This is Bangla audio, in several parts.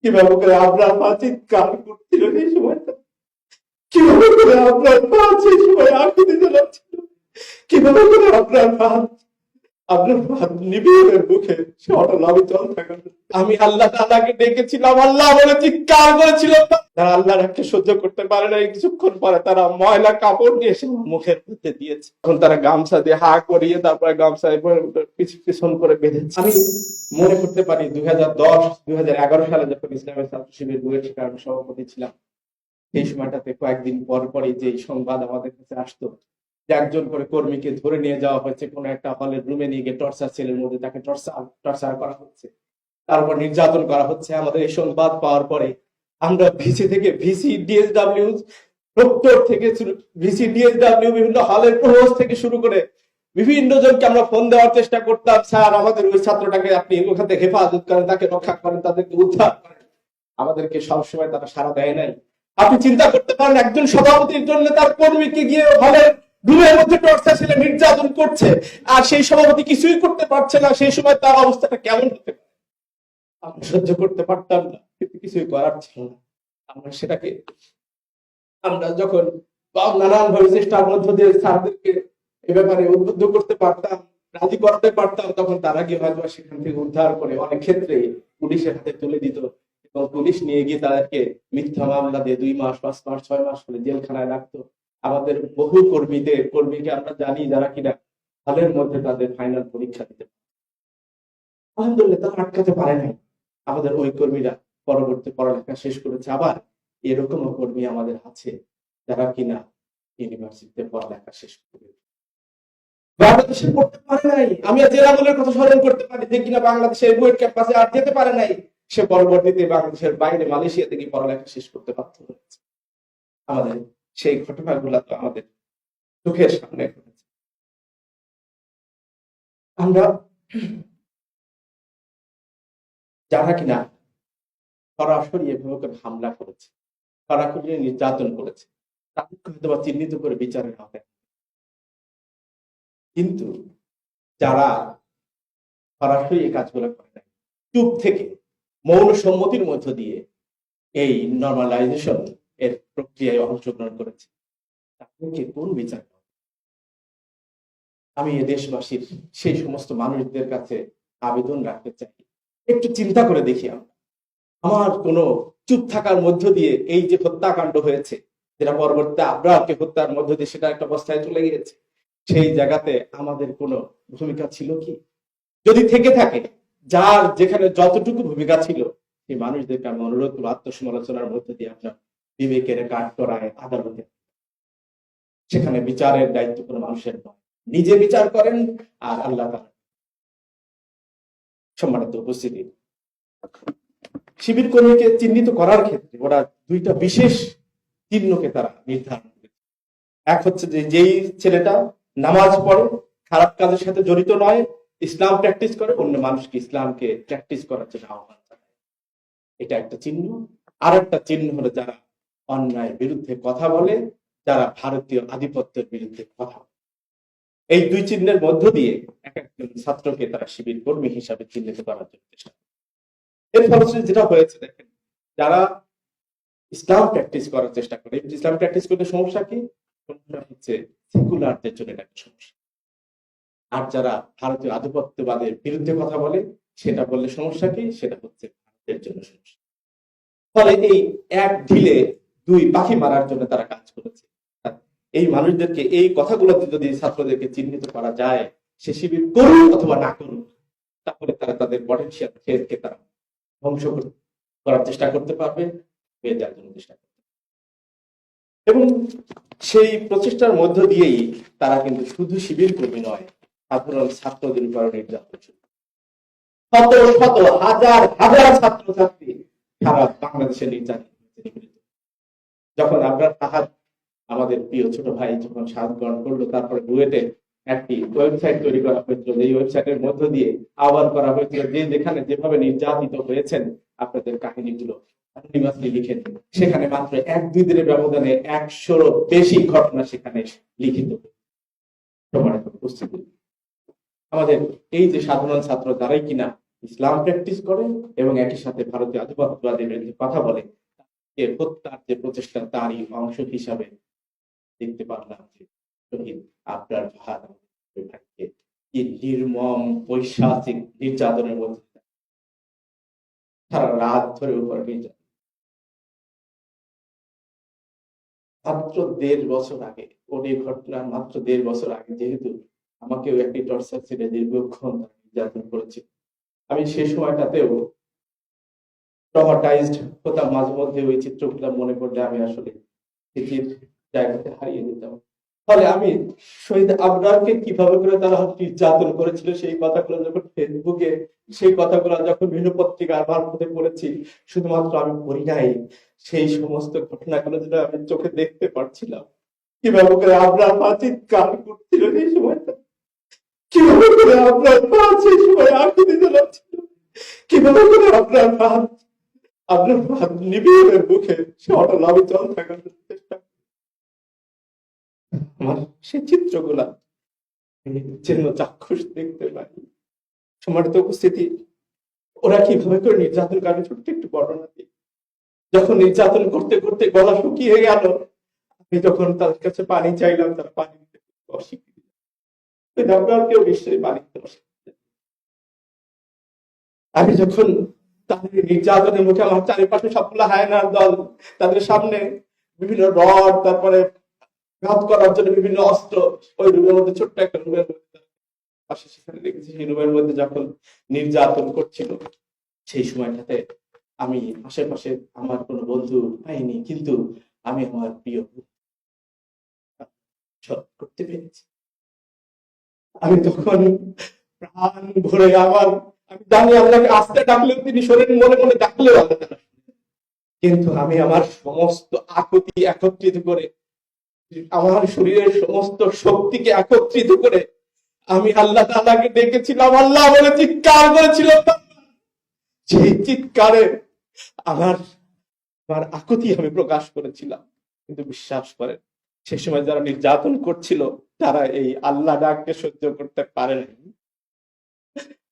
কিভাবে করে আপনার মা চিৎকার করছিল সেই সময়টা, কিভাবে করে আপনার মা সেই সময় আকুতি জ্বালাচ্ছিল, কিভাবে করে আপনার ভাত নিবিড়ের মুখে সে অটল অবিচল থাকা। আমি আল্লাহ তাআলাকে ডেকেছিলাম, আল্লাহ বলে চিৎকার করেছিলাম। তারা আল্লাহর হাতকে সহ্য করতে পারে না, কিছুক্ষণ পরে তারা ময়লা কাপড় নিয়ে এসে মুখের মধ্যে দিয়েছে। তখন তারা গামছা দিয়ে হা করিয়ে তারপরে গামছা পিছন করে বেঁধেছে। আমি মনে করতে পারি 2010-2011 সালে যখন ইসলামের ছাত্র শিবির বুয়েট শাখার সভাপতি ছিলাম, সেই সময়টাতে কয়েকদিন পর পরই যে সংবাদ আমাদের কাছে আসতো যে একজন করে কর্মীকে ধরে নিয়ে যাওয়া হয়েছে কোন একটা হলের রুমে নিয়ে গিয়ে টর্চার সেলের মধ্যে তাকে টর্চার করা হচ্ছে, তারপর নির্যাতন করা হচ্ছে। আমাদের এই সংবাদ পাওয়ার পরে আমরা ভিসি ডিএসডব্লিউ প্রক্টর থেকে ভিসি ডিএসডব্লিউ বিভিন্ন হলের প্রভোস্ট থেকে শুরু করে বিভিন্ন জনকে আমরা ফোন দেওয়ার চেষ্টা করতাম, স্যার আমাদের ওই ছাত্রটাকে আপনি ওখান থেকে হেফাজত করেন, তাকে রক্ষা করেন, তাদেরকে উদ্ধার করেন। আমাদেরকে সবসময় তারা সাড়া দেয় নাই। আপনি চিন্তা করতে পারেন একজন সভাপতির জন্য তার কর্মীকে গিয়ে হলের রুমের মধ্যে টর্চার ছেলে নির্যাতন করছে, আর সেই সভাপতি কিছুই করতে পারছে না। সেই সময় তার অবস্থাটা কেমন হতে পারে আমরা সহ্য করতে পারতাম না, কিন্তু কিছুই করার ছিল না। আমরা যখন নানান ভাবে চেষ্টার মধ্য দিয়ে স্যারদেরকে এ ব্যাপারে উদ্বুদ্ধ করতে পারতাম, রাজি করাতে পারতাম, তখন তারা গিয়ে হয়তো সেখান থেকে উদ্ধার করে অনেক ক্ষেত্রে পুলিশের হাতে তুলে দিত, এবং পুলিশ নিয়ে গিয়ে তাদেরকে মিথ্যা মামলা দিয়ে 2 মাস 5 মাস 6 মাস করে জেলখানায় রাখতো। আমাদের বহু কর্মীকে আমরা জানি যারা কিনা হলের মধ্যে তাদের ফাইনাল পরীক্ষা দিতে, আলহামদুলিল্লাহ তারা আটকাতে পারে নাই। আমাদের ওই কর্মীরা পরবর্তী পড়ালেখা শেষ করেছে। আবার এরকমও কর্মী আমাদের আছে যারা কিনা ইউনিভার্সিটিতে পড়ালেখা শেষ করে বাংলাদেশে পড়তে পারে নাই। আমি জেলা আমলের কথা স্মরণ করতে পারি যে কিনা বাংলাদেশের বুয়েট ক্যাম্পাসে আর যেতে পারে নাই, সে পরবর্তীতে বাংলাদেশের বাইরে মালয়েশিয়াতে গিয়ে পড়ালেখা শেষ করতে বাধ্য হয়েছে। আমাদের সেই ঘটনাগুলো তো আমাদের চোখের সামনে ঘটেছে। আমরা যারা কিনা সরাসরি এভাবে করে হামলা করেছে, সরাসরি নির্যাতন করেছে, তাদেরকে হয়তো বা চিহ্নিত করে বিচারের আওতায়, কিন্তু যারা সরাসরি এই কাজগুলো করে নাই, চুপ থেকে মৌন সম্মতির মধ্য দিয়ে এই নর্মালাইজেশন এর প্রক্রিয়ায় অংশগ্রহণ করেছে, তাদেরকে কোন বিচার? আমি এ দেশবাসীর সেই সমস্ত মানুষদের কাছে আবেদন রাখতে চাই, একটু চিন্তা করে দেখি আমার কোন চুপ থাকার মধ্য দিয়ে এই যে হত্যাকাণ্ড হয়েছে, যেটা পরবর্তী আব্রাহকে হত্যার মধ্য দিয়ে সেটা একটা অবস্থায় চলে গিয়েছে, সেই জায়গাতে আমাদের কোনো ভূমিকা ছিল কি? যদি থেকে থাকে, যার যেখানে যতটুকু ভূমিকা ছিল, সেই মানুষদেরকে আমি অনুরোধ করব আত্মসমালোচনার মধ্য দিয়ে আপনার বিবেকের কাঠ করায় আদালতে, সেখানে বিচারের দায়িত্ব কোনো মানুষের নয়, নিজে বিচার করেন আর আল্লাহ তাআলা। সম্মানিত উপস্থিতি, শিবির কর্মীকে চিহ্নিত করার ক্ষেত্রে ওরা 2টা বিশেষ চিহ্নকে তারা নির্ধারণ করেছে। এক হচ্ছে যে যেই ছেলেটা নামাজ পড়ে, খারাপ কাজের সাথে জড়িত নয়, ইসলাম প্র্যাকটিস করে, অন্য মানুষকে ইসলামকে প্র্যাকটিস করার জন্য আহ্বান জানায়, এটা একটা চিহ্ন। আর একটা চিহ্ন হলো যারা অন্যায়ের বিরুদ্ধে কথা বলে, যারা ভারতীয় আধিপত্যের বিরুদ্ধে কথা বলে। এই 2 চিহ্নের মধ্য দিয়ে এক একজন ছাত্রকে তারা শিবির কর্মী হিসাবে চিহ্নিত করার জন্য চেষ্টা করে। এর ফলশ্রুতি যেটা হয়েছে, দেখেন, যারা ইসলাম প্র্যাকটিস করার চেষ্টা করে, ইসলাম প্র্যাকটিস করতে সমস্যা কি? সমস্যা হচ্ছে সেকুলারদের জন্য এটা একটা সমস্যা। আর যারা ভারতীয় আধিপত্যবাদের বিরুদ্ধে কথা বলে, সেটা বললে সমস্যা কি? সেটা হচ্ছে ভারতের জন্য সমস্যা। ফলে এই এক ঢিলে 2 পাখি মারার জন্য তারা কাজ করেছে। এই মানুষদেরকে এই কথাগুলোতে যদি ছাত্রদেরকে চিহ্নিত করা যায়, সে শিবির করুন অথবা না করুন, তাহলে তারা তাদের পটেনশিয়াল ফেজকে তারা ধ্বংস করার চেষ্টা করতে পারবে, হয়ে যাওয়ার জন্য চেষ্টা করতে পারবে। এবং সেই প্রচেষ্টার মধ্য দিয়েই তারা কিন্তু শুধু শিবির কর্মী নয়, সাধারণ ছাত্রদের উপর নির্যাতন শুরু, শত শত হাজার হাজার ছাত্রছাত্রী সারা বাংলাদেশে নির্যাতন। যখন আমরা আমাদের প্রিয় ছোট ভাই যখন শাহাদ গ্রহণ করলো, তারপরে বুয়েটে একটি ওয়েবসাইট তৈরি করা হয়েছিল, এই ওয়েবসাইটের মধ্য দিয়ে আহ্বান করা হয়েছিল যে যেখানে যেভাবে নির্যাতিত হয়েছেন আপনাদের কাহিনীগুলো লিখে দিন। সেখানে মাত্র 1-2 দিনের ব্যবধানে 100-এরও বেশি ঘটনা সেখানে লিখিত। আমাদের এই যে সাধারণ ছাত্র, যারাই কিনা ইসলাম প্র্যাকটিস করে এবং একই সাথে ভারতীয় আধিপত্যবাদের বিরুদ্ধে কথা বলে, এর হত্যার যে প্রচেষ্টা তারই অংশ হিসাবে দেখতে পারলাম যে শহীদ আবরার ফাহাদ ভাইকে কি নির্মম পৈশাচিক নির্যাতনের মধ্যে সারা রাত ধরে উপর নির্যাতন। মাত্র 1.5 বছর আগে, ওই ঘটনার মাত্র 1.5 বছর আগে, যেহেতু আমাকেও একটি টর্চার ছিল, দীর্ঘক্ষণ নির্যাতন করেছে, আমি সেই সময়টাতেও ট্রমাটাইজড হতাম। মাঝে মধ্যে ওই চিত্রগুলো মনে পড়লে আমি আসলে স্মৃতির জায়গাতে হারিয়ে যেতাম। ফলে আমি শহীদ আবরারকে কিভাবে করে তারা নির্যাতন করেছিল সেই কথাগুলো যখন ফেসবুকে, সেই কথাগুলো যখন বিভিন্ন পত্রিকার মারফতে পড়েছি, শুধুমাত্র আমি পড়ি নাই, সেই সমস্ত ঘটনাগুলো যেটা আমি চোখে দেখতে পাচ্ছিলাম, কিভাবে করে আবরার পা চিৎকার করছিল সেই সময়টা, কিভাবে করে আপনার পা সেই সময় আকুতি জ্বালাচ্ছিল, কিভাবে করে আপনার পা নিবিড়ের মুখে সে অটল অবিচল থাকার চেষ্টা। আমার সেই চিত্রগুলা যেন চাক্ষুষ দেখতে পাই। সম্মানিত উপস্থিতি, ওরা কিভাবে করে নির্যাতন করে ছোট্ট একটু বর্ণনা দিই। যখন নির্যাতন করতে করতে গলা শুকিয়ে গেল, আমি যখন তাদের কাছে পানি চাইলাম, তারা পানি দিতে অস্বীকৃতি দিল। আপনার কেউ নিশ্চয়ই পানি দিতে অস্বীকৃতি। আমি যখন তাদের নির্যাতনের মুখে আমার চারিপাশে সবগুলো হায়নার দল, তাদের সামনে বিভিন্ন রড, তারপরে ঘাত করার জন্য বিভিন্ন অস্ত্র, ওই রুমের মধ্যে, ছোট্ট একটা রুমের মধ্যে পাশে সেখানে দেখেছি, সেই রুমের মধ্যে যখন নির্যাতন করছিল, সেই সময়টাতে আমি আশেপাশে আমার কোনো বন্ধু পাইনি, কিন্তু আমি আমার প্রিয় করতে পেরেছি। আমি তখন প্রাণ ভরে আমি জানি আল্লাহকে আস্তে ডাকলেও তিনি শরীর, মনে মনে ডাকলেও আল্লাহ, কিন্তু আমি আমার সমস্ত আকুতি একত্রিত করে, আমার শরীরের সমস্ত শক্তিকে একত্রিত করে আমি আল্লাহ তাআলাকে ডেকেছিলাম, আল্লাহ বলে চিৎকার করেছিলাম। সেই চিৎকারে আমার আমার আকুতি আমি প্রকাশ করেছিলাম। কিন্তু বিশ্বাস করেন, সে সময় যারা নির্যাতন করছিল তারা এই আল্লাহ ডাককে সহ্য করতে পারে নাই।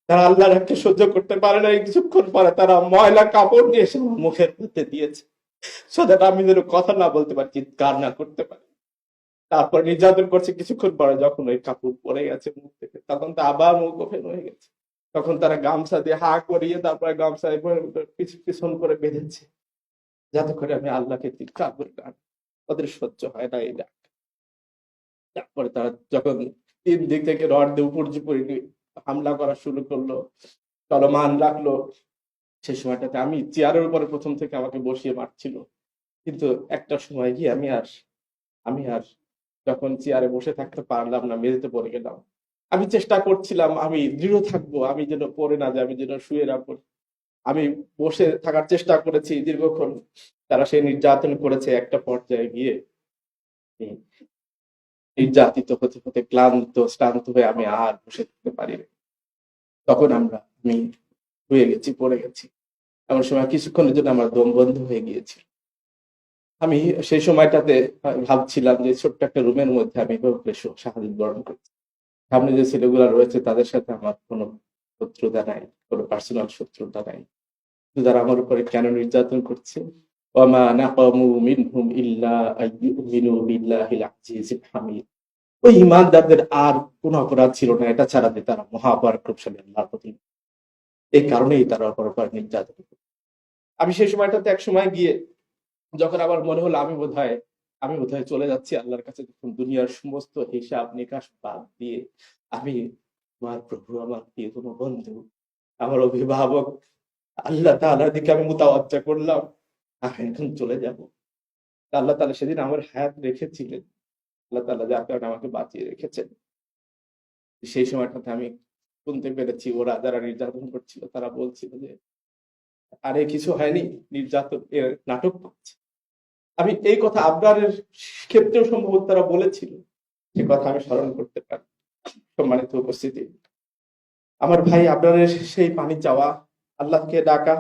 তারা আল্লাহ ডাককে সহ্য করতে পারে নাই। কিছুক্ষণ পরে তারা ময়লা কাপড় নিয়ে এসে মুখের মধ্যে দিয়েছে, সো দ্যাট আমি যেন কথা না বলতে পারি, চিৎকার না করতে পারি। তারপর নির্যাতন করছে। কিছুক্ষণ পরে যখন ওই কাপড় পরে গেছে মুখ থেকে, তখন তো আবার মুখ ওপেন হয়ে গেছে। তখন তারা গামছা দিয়ে হা করিয়ে, তারপরে গামছা পিছন করে বেঁধেছে, যাতে করে আমি আল্লাহকে চিৎকার করি না। ওদের সহ্য হয় না এই ডাক। তারপরে তারা যখন 3 দিক থেকে রড দিয়ে উপর হামলা করা শুরু করলো, চলমান রাখলো, সেই সময়টাতে আমি চেয়ারের উপরে প্রথম থেকে আমাকে বসিয়ে মারছিল। কিন্তু একটা সময় গিয়ে আমি আর যখন চেয়ারে বসে থাকতে পারলাম না, মেঝেতে পড়ে গেলাম। আমি চেষ্টা করছিলাম, আমি দৃঢ় থাকবো, আমি যেন পড়ে না যাই, আমি যেন শুয়ে না পড়ি। আমি বসে থাকার চেষ্টা করেছি দীর্ঘক্ষণ। তারা সেই নির্যাতন করেছে। একটা পর্যায়ে গিয়ে নির্যাতিত হতে হতে শ্রান্ত হয়ে আমি আর বসে থাকতে পারিনি। তখন আমি শুয়ে গেছি, পড়ে গেছি। এমন সময় কিছুক্ষণের জন্য আমার দম বন্ধ হয়ে গিয়েছিল। আমি সেই সময়টাতে ভাবছিলাম যে ছোট্ট একটা রুমের মধ্যে আমি শাহাদাত বরণ করছি। সামনে যে ছেলেগুলা রয়েছে তাদের সাথে আমার কোনো শত্রুতা নাই, কোনো পার্সোনাল শত্রুতা নাই। কিন্তু তারা আমার উপরে কেন নির্যাতন করছে? ওয়ামা নাকামু মিনহুম ইল্লা আইয়ুমিনু বিল্লাহিল আজিজিল হামিদ। ওই ঈমানদারদের আর কোন অপরাধ ছিল না, এটা ছাড়া যে তারা মহাপরাক্রমশালী আল্লাহর প্রতি। এই কারণেই তারা অপর নির্যাতন করে। আমি সেই সময়টাতে এক সময় গিয়ে যখন আমার মনে হলো আমি বোধহয় চলে যাচ্ছি আল্লাহর কাছে, যখন দুনিয়ার সমস্ত হিসাব নিকাশ বাদ দিয়ে আমি আমার প্রভু, আমার প্রিয় কোনো বন্ধু, আমার অভিভাবক আল্লাহ তাআলার দিকে আমি মুতাওয়াজ্জা করলাম, আমি এখন চলে যাব। আল্লাহ তাআলা সেদিন আমার হায়াত রেখেছিলেন, আল্লাহ তাআলা যার কারণে আমাকে বাঁচিয়ে রেখেছেন। সেই সময়টাতে আমি শুনতে পেরেছি ওরা যারা নির্যাতন করছিল তারা বলছিল যে আরে কিছু হয়নি, নির্যাতন নাটক করছে। আমি এই কথা আবরারের ক্ষেত্রেও সম্ভবত তারা বলেছিল, সে কথা আমি স্মরণ করতে পারি। সম্মানিত উপস্থিতি, আমার ভাই আবরারের সেই পানি চাওয়া, আল্লাহকে ডাকা,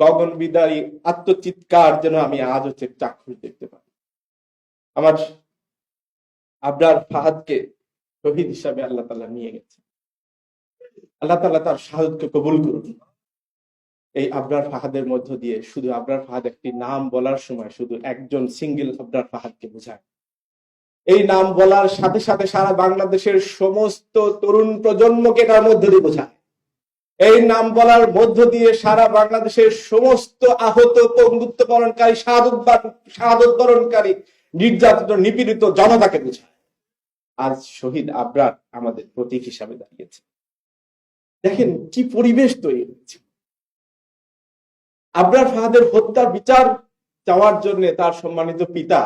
গগন বিদারী আত্মচিৎকার যেন আমি আজও চাক্ষুষ দেখতে পাই। আমার আবরার ফাহাদকে শহীদ হিসাবে আল্লাহ তাআলা নিয়ে গেছে। আল্লাহ তাআলা তার শাহাদাতকে কবুল করুন। এই আবরার ফাহাদের মধ্য দিয়ে শুধু আবরার ফাহাদ একটি নাম বলার সময় শুধু একজন সিঙ্গেল আবরার ফাহাদকে বোঝায়। এই নাম বলার সাথে সাথে সারা বাংলাদেশের সমস্ত তরুণ প্রজন্মকে তার মধ্য দিয়ে বোঝায়। এই নাম বলার মধ্য দিয়ে সারা বাংলাদেশের সমস্ত আহত, পঙ্গুত্ব বরণকারী, শাহাদত বরণকারী, নির্যাতিত, নিপীড়িত জনতাকে বোঝায়। আজ শহীদ আবরার আমাদের প্রতীক হিসাবে দাঁড়িয়েছে। দেখেন কি পরিবেশ তৈরি হয়েছে। আবরার ফাহাদের হত্যার বিচার চাওয়ার জন্য তার সম্মানিত পিতা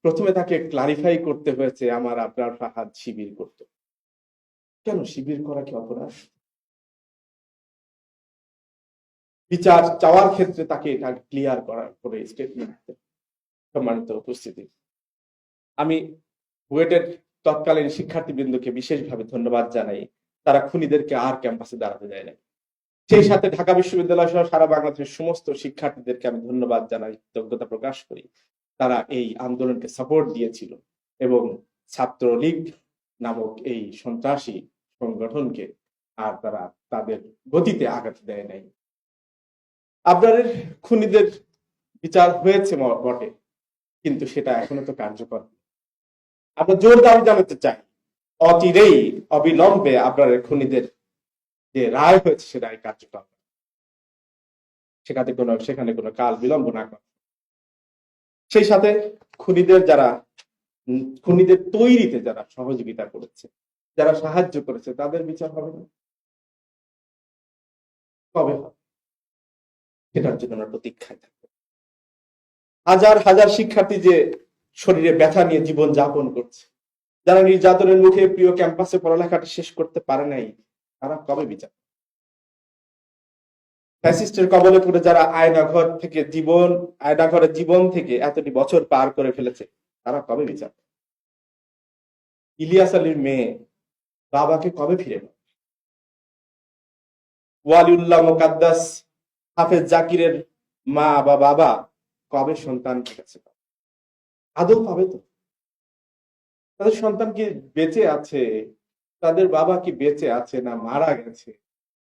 প্রথমে তাকে ক্লারিফাই করতে হয়েছে, আমার আবরার ফাহাদ শিবির করত। কেন শিবির করা কি অপরাধ? বিচার চাওয়ার ক্ষেত্রে তাকে এটা ক্লিয়ার করার করে স্টেটমেন্ট। সম্মানিত উপস্থিতি, আমি বুয়েটের তৎকালীন শিক্ষার্থীবৃন্দকে বিশেষভাবে ধন্যবাদ জানাই। তারা খুনিদেরকে আর ক্যাম্পাসে দাঁড়াতে দেয় না। সেই সাথে ঢাকা বিশ্ববিদ্যালয় সহ সারা বাংলাদেশের সমস্ত শিক্ষার্থীদেরকে আমি ধন্যবাদ জানাই, কৃতজ্ঞতা প্রকাশ করি। তারা এই আন্দোলনকে সাপোর্ট দিয়েছিল এবং ছাত্রলীগ নামক এই সন্ত্রাসী সংগঠনকে আর তারা তাদের গতিতে আঘাত দেয় নাই। আবরারের খুনিদের বিচার হয়েছে বটে, কিন্তু সেটা এখনো তো কার্যকর। আমরা জোর দাবি জানাতে চাই, অচিরেই অবিলম্বে আবরারের খুনিদের যে রায় হয়েছে সে রায় কার্যকর, সেখানে কোনো কাল বিলম্ব না করে। সেই সাথে খুনিদের তৈরিতে যারা সহযোগিতা করেছে, যারা সাহায্য করেছে, তাদের বিচার হবে না? কবে হবে? সেটার জন্য আমরা প্রতীক্ষায় থাকবো। হাজার হাজার শিক্ষার্থী যে শরীরে ব্যথা নিয়ে জীবন যাপন করছে, যারা নির্যাতনের মুখে প্রিয় ক্যাম্পাসে পড়ালেখাটা শেষ করতে পারে নাই, তারা কবে বিচার? ফ্যাসিস্টের কবলে পড়ে যারা আয়নাঘরের জীবন থেকে এতটি বছর পার করে ফেলেছে, তারা কবে বিচার? ইলিয়াস আলীর মেয়ে বাবাকে কবে ফিরে পাবে? ওয়ালিউল্লাহ মুকাদ্দাস হাফেজ জাকিরের মা বা বাবা কবে সন্তানকে কাছে পাবে? আদৌ পাবে তো? তাদের সন্তান কি বেঁচে আছে? তাদের বাবা কি বেঁচে আছে না মারা গেছে?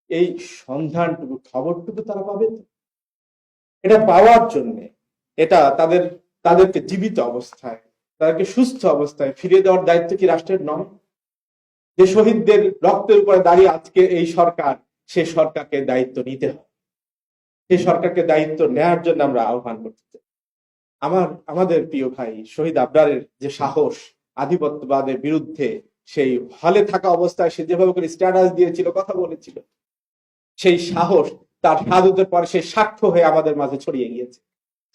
এই সন্ধানটুকু, খবরটুকু তারা পাবে তো? এটা পাওয়ার জন্য এটা তাদেরকে জীবিত অবস্থায়, তাদেরকে সুস্থ অবস্থায় ফিরিয়ে দেওয়ার দায়িত্ব কি রাষ্ট্রের নয়? যে শহীদদের রক্তের উপরে দাঁড়িয়ে আজকে এই সরকার, সে সরকারকে দায়িত্ব নিতে হবে। সেই সরকারকে দায়িত্ব নেওয়ার জন্য আমরা আহ্বান করতে চাই। আমাদের প্রিয় ভাই শহীদ আবরারের যে সাহস, আধিপত্যবাদের বিরুদ্ধে সেই হলে থাকা অবস্থায় সে যেভাবে করে স্ট্যাটাস দিয়েছিল, কথা বলেছিল, সেই সাহস তার শাহাদাতের পরে সে সাক্ষ্য হয়ে আমাদের মাঝে ছড়িয়ে গিয়েছে।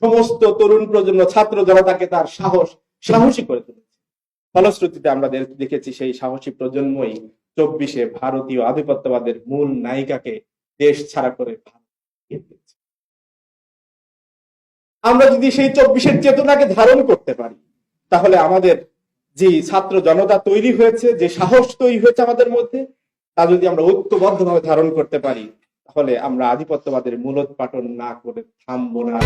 সমস্ত তরুণ প্রজন্ম, ছাত্র জনতাকে তার সাহসী করে তুলেছে। ফলশ্রুতিতে আমরা দেখেছি সেই সাহসী প্রজন্মই 24-এ ভারতীয় আধিপত্যবাদের মূল নায়িকাকে দেশ ছাড়া করে আমরা যদি সেই 24-এর চেতনাকে ধারণ করতে পারি, তাহলে আমাদের যে ছাত্র জনতা তৈরি হয়েছে, যে সাহস তৈরি হয়েছে আমাদের মধ্যে, তা যদি আমরা ঐক্যবদ্ধভাবে ধারণ করতে পারি, তাহলে আমরা আধিপত্যবাদের মূলোৎপাটন না করে থামবো না।